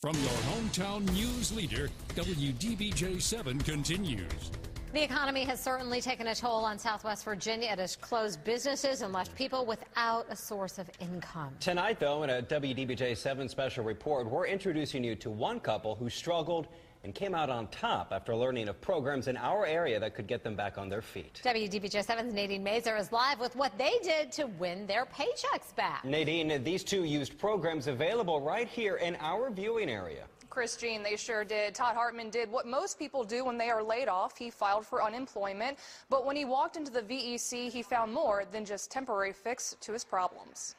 From your hometown news leader, WDBJ 7 continues. The economy has certainly taken a toll on Southwest Virginia. It has closed businesses and left people without a source of income. Tonight, though, in a WDBJ 7 special report, we're introducing you to one couple who struggled and came out on top after learning of programs in our area that could get them back on their feet. WDBJ 7's Nadine Mazer is live with what they did to win their paychecks back. Nadine, these two used programs available right here in our viewing area. Christine, they sure did. Todd Hartman did what most people do when they are laid off. He filed for unemployment, but when he walked into the VEC, he found more than just temporary fix to his problems.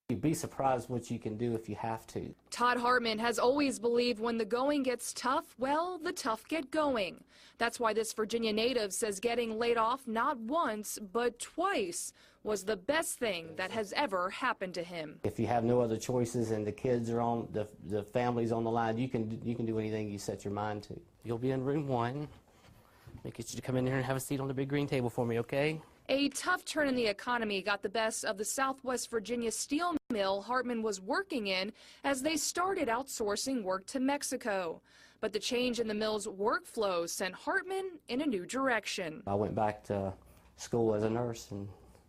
You'd be surprised what you can do if you have to. Todd Hartman has always believed when the going gets tough, well, the tough get going. That's why this Virginia native says getting laid off not once, but twice was the best thing that has ever happened to him. If you have no other choices and the kids are on, the family's on the line, you can do anything you set your mind to. You'll be in room 1. Make it you to come in here and have a seat on the big green table for me, okay? A tough turn in the economy got the best of the Southwest Virginia steel mill Hartman was working in as they started outsourcing work to Mexico. But the change in the mill's workflow sent Hartman in a new direction. I went back to school as a nurse, and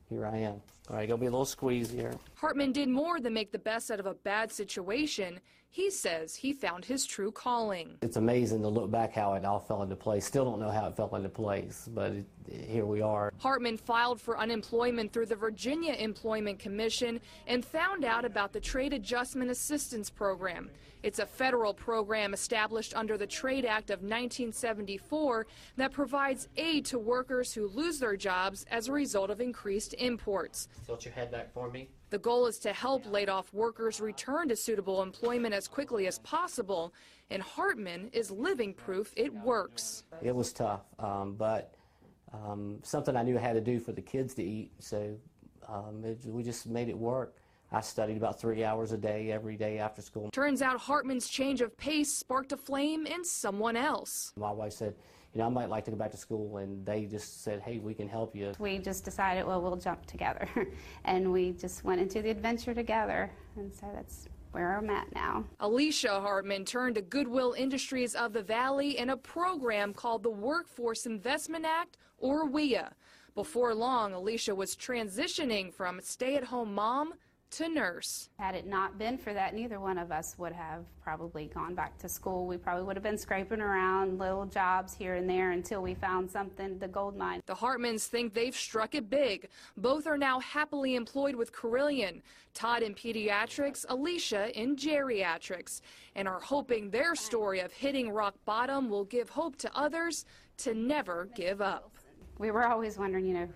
here I am. All right, gonna be a little squeeze here. Hartman did more than make the best out of a bad situation. He says he found his true calling. It's amazing to look back how it all fell into place. Still don't know how it fell into place, but here we are. Hartman filed for unemployment through the Virginia Employment Commission and found out about the Trade Adjustment Assistance Program. It's a federal program established under the Trade Act of 1974 that provides aid to workers who lose their jobs as a result of increased imports. Tilt your head back for me. The goal is to help laid-off workers return to suitable employment as quickly as possible, and Hartman is living proof it works. It was tough, but something I knew I had to do for the kids to eat, so we just made it work. I studied about 3 hours a day, every day after school. Turns out Hartman's change of pace sparked a flame in someone else. My wife said, you know, I might like to go back to school, and they just said, hey, we can help you. We just decided, well, we'll jump together, and we just went into the adventure together, and so that's where I'm at now. Alicia Hartman turned to Goodwill Industries of the Valley in a program called the Workforce Investment Act, or WIA. Before long, Alicia was transitioning from stay-at-home mom to nurse. Had it not been for that, neither one of us would have probably gone back to school. We probably would have been scraping around little jobs here and there until we found something, the gold mine. The Hartmans think they've struck it big. Both are now happily employed with Carillion, Todd in pediatrics, Alicia in geriatrics, and are hoping their story of hitting rock bottom will give hope to others to never give up. We were always wondering, you know,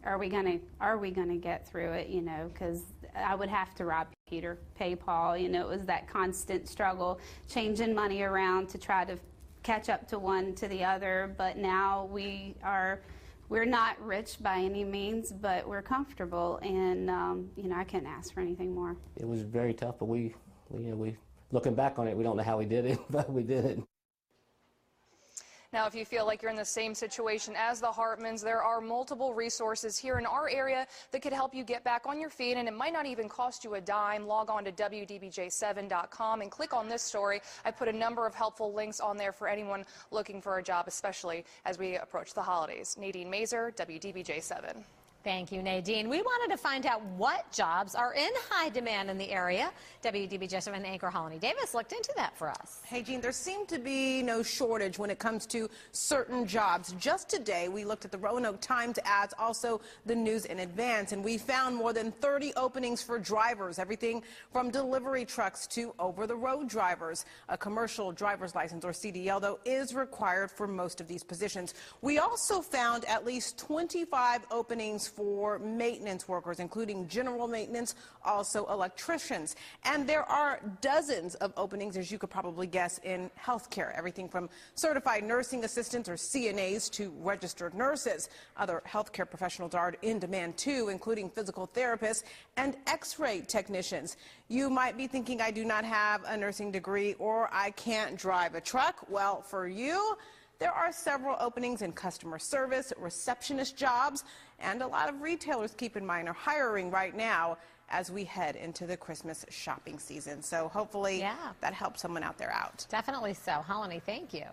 are we gonna get through it, you know, because I would have to rob Peter, pay Paul, you know, it was that constant struggle, changing money around to try to catch up to one to the other, but now we're not rich by any means, but we're comfortable, and, you know, I couldn't ask for anything more. It was very tough, but we looking back on it, we don't know how we did it, but we did it. Now, if you feel like you're in the same situation as the Hartmans, there are multiple resources here in our area that could help you get back on your feet, and it might not even cost you a dime. Log on to WDBJ7.com and click on this story. I put a number of helpful links on there for anyone looking for a job, especially as we approach the holidays. Nadine Mazer, WDBJ7. Thank you, Nadine. We wanted to find out what jobs are in high demand in the area. WDBJ7 anchor Holly Davis looked into that for us. Hey, Jean, there seemed to be no shortage when it comes to certain jobs. Just today, we looked at the Roanoke Times ads, also the News in Advance, and we found more than 30 openings for drivers, everything from delivery trucks to over-the-road drivers. A commercial driver's license, or CDL, though, is required for most of these positions. We also found at least 25 openings for maintenance workers, including general maintenance, also electricians. And there are dozens of openings, as you could probably guess, in healthcare, everything from certified nursing assistants, or CNAs, to registered nurses. Other healthcare professionals are in demand too, including physical therapists and x-ray technicians. You might be thinking, I do not have a nursing degree, or I can't drive a truck. Well, for you, there are several openings in customer service, receptionist jobs, and a lot of retailers, keep in mind, are hiring right now as we head into the Christmas shopping season. So hopefully that helps someone out there out. Definitely so. Holly, thank you.